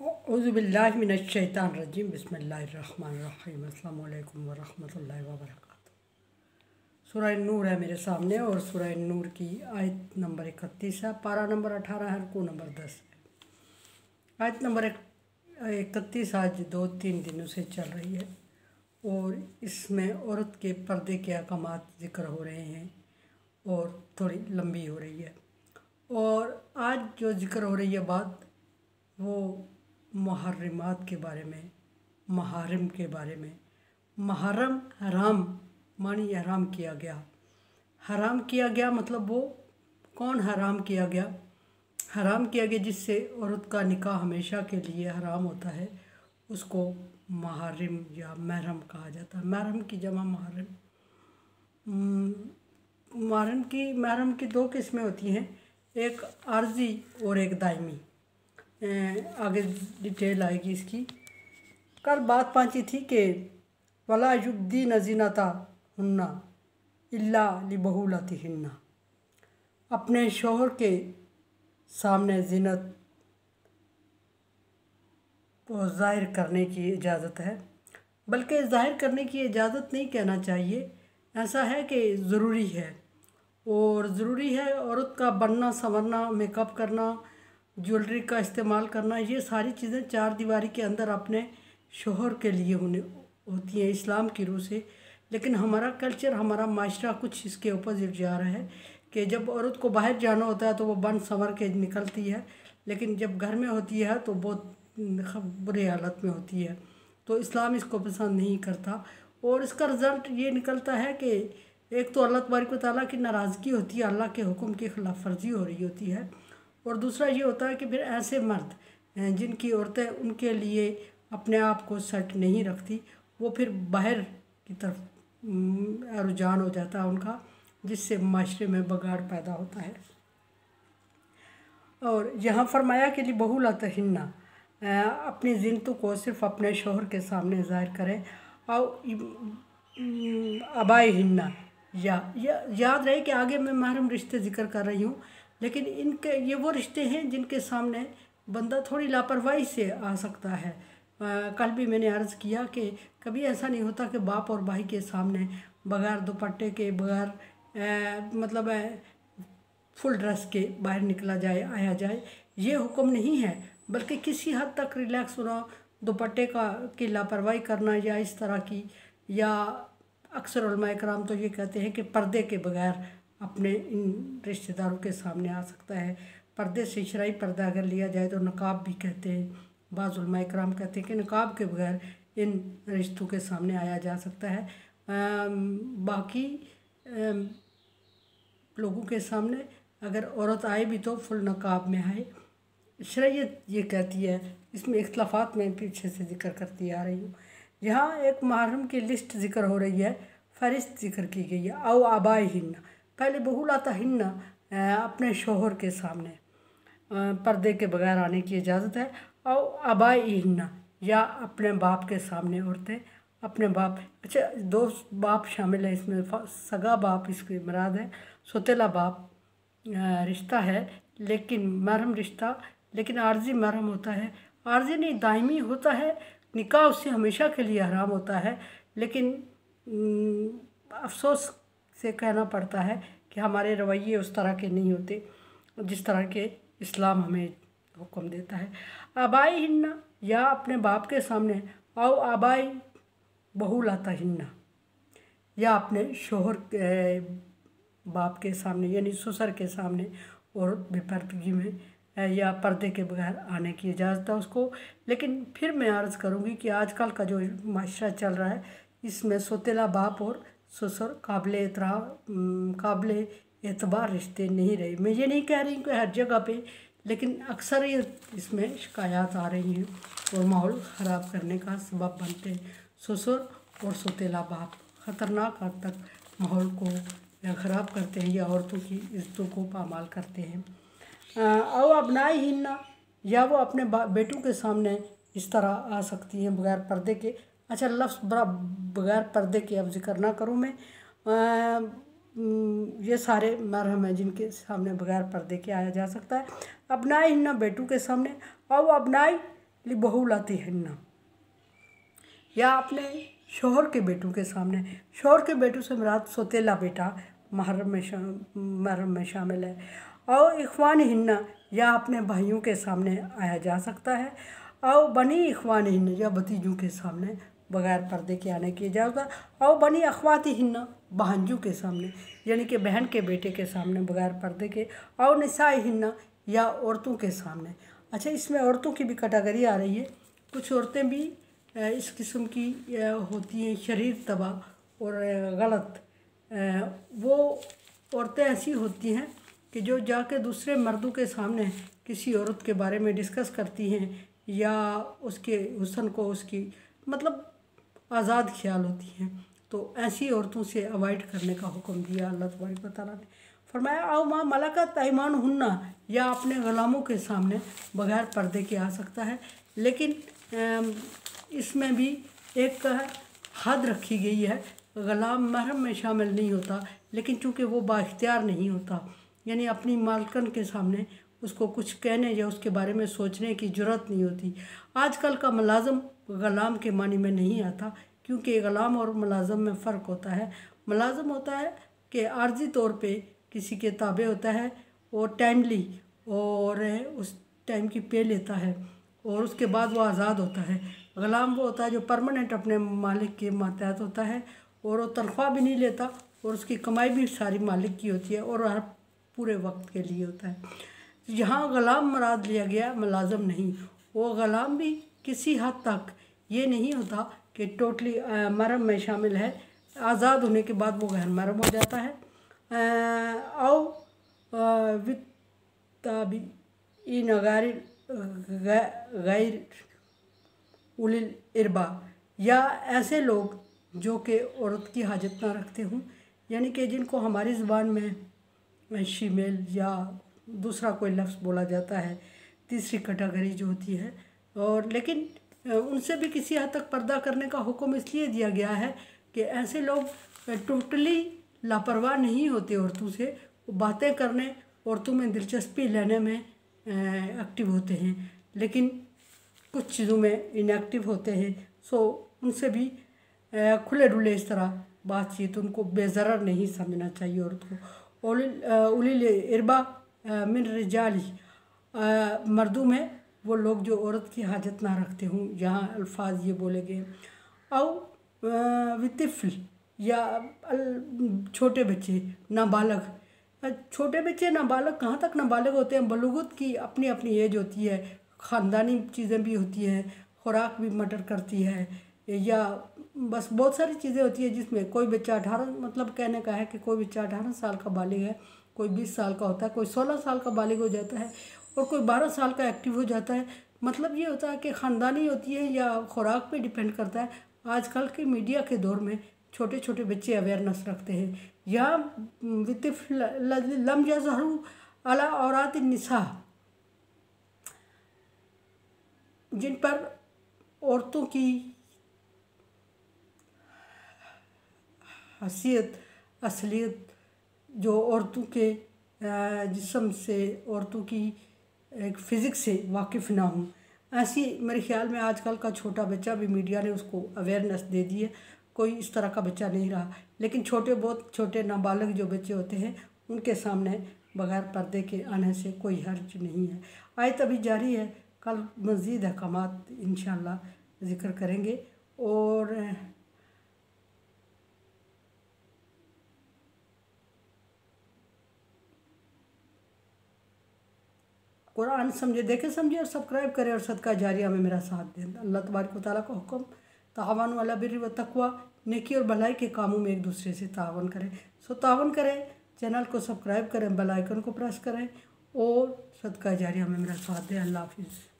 औज़ुबिल्लाहि मिनश्शैतानिर्रजीम बिस्मिल्लाहिर्रहमानिर्रहीम अस्सलामु अलैकुम वरहमतुल्लाहि वबरकातुहू। सूरह नूर है मेरे सामने और सूरह नूर की आयत नंबर 31 है, पारा नंबर 18 है, रुकू नंबर 10 है। आयत नंबर 31 आज 2-3 दिनों से चल रही है और इसमें औरत के पर्दे के अहकामात ज़िक्र हो रहे हैं और थोड़ी लंबी हो रही है। और आज जो ज़िक्र हो रही है बात वो मुहर्रमात के बारे में, महारिम के बारे में। मुहर्रम हराम मानी हराम किया गया। हराम किया गया मतलब वो कौन हराम किया गया? हराम किया गया जिससे औरत का निकाह हमेशा के लिए हराम होता है, उसको मुहर्रम या महरम कहा जाता है। महरम की जमा मुहर्रम। महरम की दो किस्में होती हैं, एक आर्जी और एक दायमी। आगे डिटेल आएगी इसकी। कल बात पहुंची थी कि वला युब्दीन ज़ीनता हुन्ना इल्ला लिबहुलतिहिन्ना, अपने शौहर के सामने ज़ीनत को ज़ाहिर करने की इजाज़त है, बल्कि ज़ाहिर करने की इजाज़त नहीं कहना चाहिए, ऐसा है कि ज़रूरी है। और ज़रूरी है औरत का बनना संवरना, मेकअप करना, ज्वेलरी का इस्तेमाल करना, ये सारी चीज़ें चार दीवारी के अंदर अपने शोहर के लिए होती हैं इस्लाम की रूह से। लेकिन हमारा कल्चर, हमारा माशरा कुछ इसके अपोजिट जा रहा है कि जब औरत को बाहर जाना होता है तो वो बन संवर के निकलती है, लेकिन जब घर में होती है तो बहुत बुरे हालत में होती है। तो इस्लाम इसको पसंद नहीं करता और इसका रिज़ल्ट ये निकलता है कि एक तो अल्लाह तबारक व तआला की नाराज़गी होती है, अल्लाह के हुक्म की खिलाफ वर्जी हो रही होती है। और दूसरा ये होता है कि फिर ऐसे मर्द जिनकी औरतें उनके लिए अपने आप को सेट नहीं रखती, वो फिर बाहर की तरफ रुझान हो जाता है उनका, जिससे माशरे में बगाड़ पैदा होता है। और यहाँ फरमाया कि लिबहुलतिहिन्ना, अपनी ज़ीनतों को सिर्फ़ अपने शौहर के सामने ज़ाहिर करें। और आबाइहिन्ना, याद रहे कि आगे मैं महरम रिश्ते ज़िक्र कर रही हूँ, लेकिन इनके ये वो रिश्ते हैं जिनके सामने बंदा थोड़ी लापरवाही से आ सकता है। कल भी मैंने अर्ज़ किया कि कभी ऐसा नहीं होता कि बाप और भाई के सामने बगैर दुपट्टे के, बगैर मतलब फुल ड्रेस के बाहर निकला जाए, आया जाए, ये हुक्म नहीं है। बल्कि किसी हद तक रिलैक्स होना, दुपट्टे की लापरवाही करना या इस तरह की, या अक्सर उलमा इकराम तो ये कहते हैं कि पर्दे के बगैर अपने इन रिश्तेदारों के सामने आ सकता है। पर्दे से शरई पर्दा अगर लिया जाए तो नकाब भी कहते हैं। बाज़ उलमा इकराम कहते हैं कि नकाब के बगैर इन रिश्तों के सामने आया जा सकता है। बाकी लोगों के सामने अगर औरत आए भी तो फुल नकाब में आए, शरीयत ये कहती है। इसमें इख्तलाफात में पीछे से ज़िक्र करती आ रही हूँ। यहाँ एक मुहर्रम की लिस्ट ज़िक्र हो रही है, फ़हरिस्त ज़िक्र की गई है। औ आबाइहिन्ना, पहले बहुलतिहिन्ना, अपने शौहर के सामने पर्दे के बगैर आने की इजाज़त है। और आबाइहिन्ना, या अपने बाप के सामने औरतें अपने बाप, अच्छा दो बाप शामिल है इसमें, सगा बाप इसकी मुराद है, सौतेला बाप रिश्ता है लेकिन महरम रिश्ता, लेकिन आर्जी महरम होता है। आर्जी नहीं, दायमी होता है, निकाह उससे हमेशा के लिए हराम होता है। लेकिन अफसोस से कहना पड़ता है कि हमारे रवैये उस तरह के नहीं होते जिस तरह के इस्लाम हमें हुक्म देता है। आबाइहिन्ना, या अपने बाप के सामने, और आबाई बहुलतिहिन्ना, या अपने शोहर बाप के सामने यानी ससुर के सामने और बेपर्दगी में या पर्दे के बगैर आने की इजाज़त है उसको। लेकिन फिर मैं अर्ज़ करूँगी कि आजकल का जो माशरा चल रहा है, इसमें सौतेला बाप और ससुर काबिल एतबार रिश्ते नहीं रहे। मैं ये नहीं कह रही कि हर जगह पे, लेकिन अक्सर ये इसमें शिकायत आ रही हैं और माहौल ख़राब करने का सबब बनते हैं। ससुर और सौतेला बाप ख़तरनाक हद तक माहौल को ख़राब करते हैं या औरतों की इज्जतों को पामाल करते हैं। और अबनाइहिन्ना, या वो अपने बेटों के सामने इस तरह आ सकती हैं बगैर पर्दे के। अच्छा लफ्ज़ बगैर पर्दे के अब जिक्र ना करूँ मैं, ये सारे महरम हैं जिनके सामने बगैर पर्दे के आया जा सकता है। अबनाइहिन्ना, बेटों के सामने, और अबनाई लिबहुलातिहिन्ना, या अपने शोहर के बेटों के सामने। शोहर के बेटों से मुराद सौतेला बेटा महरम में शामिल है। और इख्वानिहिन्ना, या अपने भाइयों के सामने आया जा सकता है। और बनी इख्वानिहिन्ना, या भतीजों के सामने बगैर पर्दे के आने की इजाज़त। और बनी अख्वातिहिन्ना, भांजों के सामने, यानी कि बहन के बेटे के सामने बगैर पर्दे के। और निसाइहिन्ना, या औरतों के सामने। अच्छा, इसमें औरतों की भी कैटेगरी आ रही है। कुछ औरतें भी इस किस्म की होती हैं शरीर तबाह और गलत। वो औरतें ऐसी होती हैं कि जो जाके दूसरे मर्दों के सामने किसी औरत के बारे में डिस्कस करती हैं, या उसके हुस्न को, उसकी मतलब आज़ाद ख्याल होती हैं। तो ऐसी औरतों से अवॉइड करने का हुक्म दिया अल्लाह तबारक व तआला ने। फरमाया आओ माँ मलकत अयमानुहुन्ना, या अपने ग़ुलामों के सामने बगैर पर्दे के आ सकता है। लेकिन इसमें भी एक हद रखी गई है। ग़ुलाम महरम में शामिल नहीं होता, लेकिन चूँकि वो बाइख्तियार नहीं होता, यानी अपनी मालकन के सामने उसको कुछ कहने या उसके बारे में सोचने की ज़रूरत नहीं होती। आजकल का मुलाज़म ग़ुलाम के मानी में नहीं आता, क्योंकि ग़ुलाम और मुलाज़म में फ़र्क होता है। मुलाज़म होता है कि आर्जी तौर पे किसी के ताबे होता है और टाइमली, और उस टाइम की पे लेता है, और उसके बाद वो आज़ाद होता है। ग़ुलाम वो होता है जो परमानेंट अपने मालिक के मातहत होता है, और वो तनख्वाह भी नहीं लेता, और उसकी कमाई भी सारी मालिक की होती है, और हर पूरे वक्त के लिए होता है। यहाँ ग़ुलाम मुराद लिया गया, मुलाज़म नहीं। वो ग़ुलाम भी किसी हद तक ये नहीं होता कि टोटली महरम में शामिल है। आज़ाद होने के बाद वो गैर महरम हो जाता है। और वित्ताबीन गैर उलिल इरबा, या ऐसे लोग जो कि औरत की हाजत ना रखते हों, यानी कि जिनको हमारी ज़ुबान में शीमेल या दूसरा कोई लफ्ज़ बोला जाता है, तीसरी कैटेगरी जो होती है। और लेकिन उनसे भी किसी हद तक पर्दा करने का हुक्म इसलिए दिया गया है कि ऐसे लोग टोटली लापरवाह नहीं होते औरतों से, वो बातें करने, औरतों में दिलचस्पी लेने में एक्टिव होते हैं, लेकिन कुछ चीज़ों में इनएक्टिव होते हैं। सो उनसे भी खुले डुले इस तरह बातचीत, उनको बेज़रर नहीं समझना चाहिए औरत को। उलिल इरबा मिन रिजाली, मर्दों में वो लोग जो औरत की हाजत ना रखते हों, यहाँ अल्फाज ये बोले गए। और वितिफ़ल, या छोटे बच्चे नाबालग। छोटे बच्चे नाबालग कहाँ तक नाबालग होते हैं? बलूगत की अपनी अपनी एज होती है, ख़ानदानी चीज़ें भी होती हैं, खुराक भी मटर करती है, या बस बहुत सारी चीज़ें होती है जिसमें कोई बच्चा 18, मतलब कहने का है कि कोई बच्चा 18 साल का बालिग है, कोई 20 साल का होता है, कोई 16 साल का बालिग हो जाता है, और कोई 12 साल का एक्टिव हो जाता है। मतलब ये होता है कि ख़ानदानी होती है या खुराक पे डिपेंड करता है। आजकल के मीडिया के दौर में छोटे छोटे बच्चे अवेयरनेस रखते हैं, या लम यज़हरू अला औरात निसा, जिन पर औरतों की हसीयत असलियत, जो औरतों के जिस्म से, औरतों की एक फ़िज़िक्स से वाकिफ़ ना हूँ, ऐसी मेरे ख़्याल में आजकल का छोटा बच्चा भी मीडिया ने उसको अवेयरनेस दे दी है। कोई इस तरह का बच्चा नहीं रहा, लेकिन छोटे बहुत छोटे नाबालिग जो बच्चे होते हैं उनके सामने बग़ैर पर्दे के आने से कोई हर्ज नहीं है। आयत अभी जारी है, कल मज़ीद अहकामात इंशाअल्लाह ज़िक्र करेंगे। और कुरान समझे, देखे समझे, और सब्सक्राइब करें, और सदका जारिया में मेरा साथ दें। अल्लाह तबारक व तआला का हुक्म, तावन अला बिर्रि व तक़वा, नेकी और भलाई के कामों में एक दूसरे से तावन करें। सो तावन करें, चैनल को सब्सक्राइब करें, बेल आइकन को प्रेस करें, और सदका जारिया में मेरा साथ दें। अल्लाह हाफिज़।